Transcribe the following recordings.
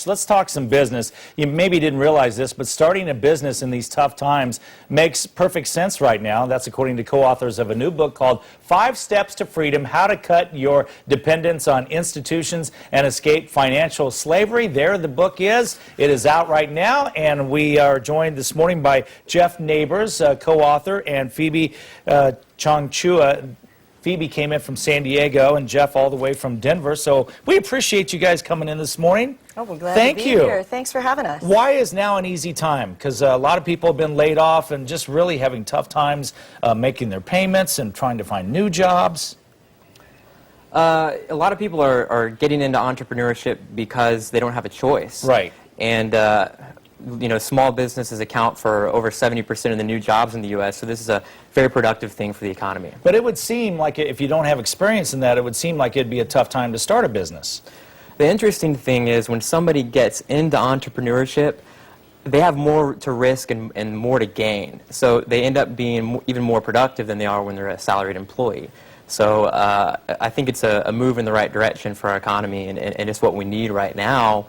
much. Let's talk some business. You maybe didn't realize this, but starting a business in these tough times makes perfect sense right now. That's according to co-authors of a new book called 5 Steps to Freedom: How to Cut Your Dependence on Institutions and Escape Financial Slavery. There the book is. It is out right now, and we are joined this morning by Jeff Nabers, co-author, and Phoebe Chongchua. Phoebe came in from San Diego and Jeff all the way from Denver. So we appreciate you guys coming in this morning. Oh, we're glad to be here. Thanks for having us. Why is now an easy time? Because a lot of people have been laid off and just really having tough times making their payments and trying to find new jobs. A lot of people are getting into entrepreneurship because they don't have a choice. Right. And you know, small businesses account for over 70% of the new jobs in the U.S., so this is a very productive thing for the economy. But it would seem like if you don't have experience in that, it would seem like it'd be a tough time to start a business. The interesting thing is when somebody gets into entrepreneurship, they have more to risk and more to gain. So they end up being even more productive than they are when they're a salaried employee. So I think it's a move in the right direction for our economy, and it's what we need right now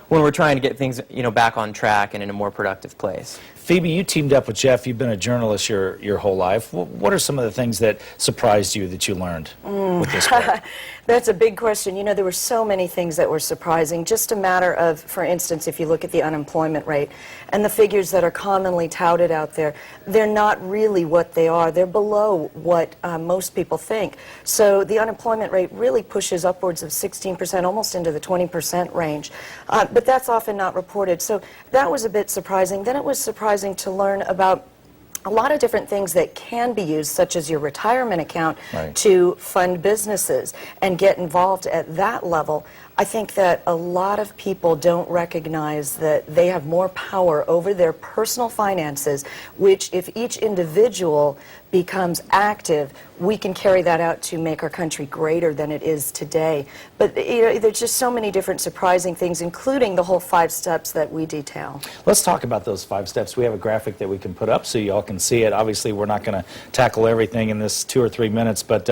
when we're trying to get things, you know, back on track and in a more productive place. Phoebe, you teamed up with Jeff. You've been a journalist your whole life. What are some of the things that surprised you that you learned with this book? That's a big question. You know, there were so many things that were surprising. Just a matter of, for instance, if you look at the unemployment rate and the figures that are commonly touted out there, they're not really what they are. They're below what most people think. So the unemployment rate really pushes upwards of 16%, almost into the 20% range. But that's often not reported. So that was a bit surprising. Then it was surprising to learn about a lot of different things that can be used, such as your retirement account, right, to fund businesses and get involved at that level. I think that a lot of people don't recognize that they have more power over their personal finances, which if each individual becomes active, we can carry that out to make our country greater than it is today. But you know, there's just so many different surprising things, including the whole 5 steps that we detail. Let's talk about those 5 steps. We have a graphic that we can put up so you all can see it. Obviously, we're not going to tackle everything in this 2 or 3 minutes, but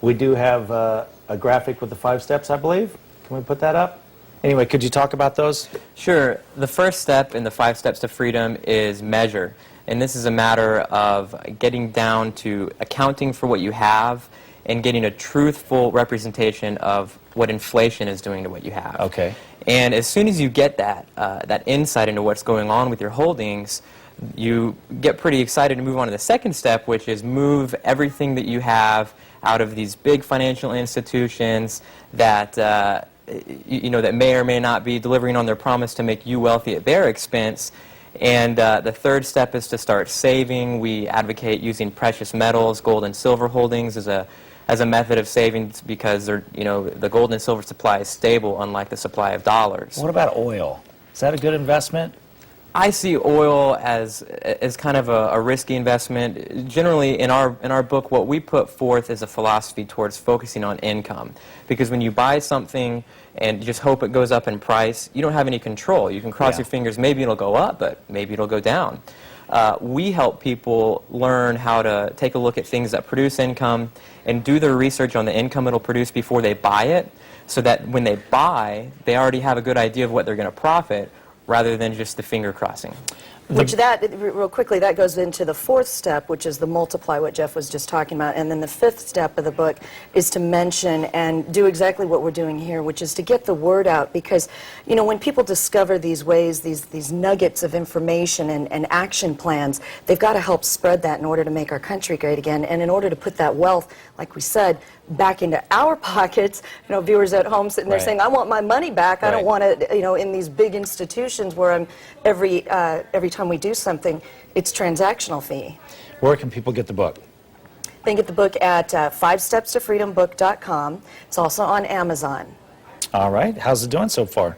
we do have a graphic with the 5 steps, I believe. Can we put that up? Anyway, could you talk about those? Sure. The first step in the 5 steps to freedom is measure. And this is a matter of getting down to accounting for what you have and getting a truthful representation of what inflation is doing to what you have. Okay. And as soon as you get that, that insight into what's going on with your holdings, you get pretty excited to move on to the second step, which is move everything that you have out of these big financial institutions that you know, that may or may not be delivering on their promise to make you wealthy at their expense. And the third step is to start saving. We advocate using precious metals, gold and silver holdings as a method of savings because they're, you know, the gold and silver supply is stable, unlike the supply of dollars. What about oil? Is that a good investment? I see oil as kind of a risky investment. Generally, in our book, what we put forth is a philosophy towards focusing on income. Because when you buy something and you just hope it goes up in price, you don't have any control. You can cross your fingers, maybe it'll go up, but maybe it'll go down. We help people learn how to take a look at things that produce income and do their research on the income it'll produce before they buy it, so that when they buy, they already have a good idea of what they're going to profit, rather than just the finger crossing. Which real quickly, that goes into the 4th step, which is the multiply, what Jeff was just talking about. And then the 5th step of the book is to mention and do exactly what we're doing here, which is to get the word out. Because, you know, when people discover these ways, these nuggets of information and action plans, they've got to help spread that in order to make our country great again. And in order to put that wealth, like we said, back into our pockets. You know, viewers at home sitting there saying, I want my money back. I don't want it, you know, in these big institutions where I'm every time we do something, it's transactional fee. Where can people get the book? They can get the book at 5stepstofreedombook.com. It's also on Amazon. All right. How's it doing so far?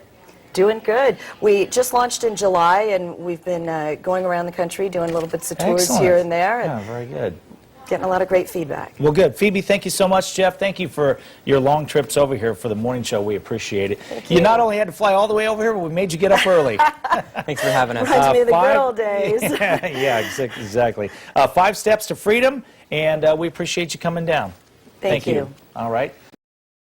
Doing good. We just launched in July, and we've been going around the country doing little bits of tours here and there. Yeah, very good. Getting a lot of great feedback. Well, good. Phoebe, thank you so much. Jeff, thank you for your long trips over here for the morning show. We appreciate it. Thank you. You not only had to fly all the way over here, but we made you get up early. Thanks for having us. Reminds me of the good old days. Yeah, exactly. 5 steps to freedom, and we appreciate you coming down. Thank you. All right.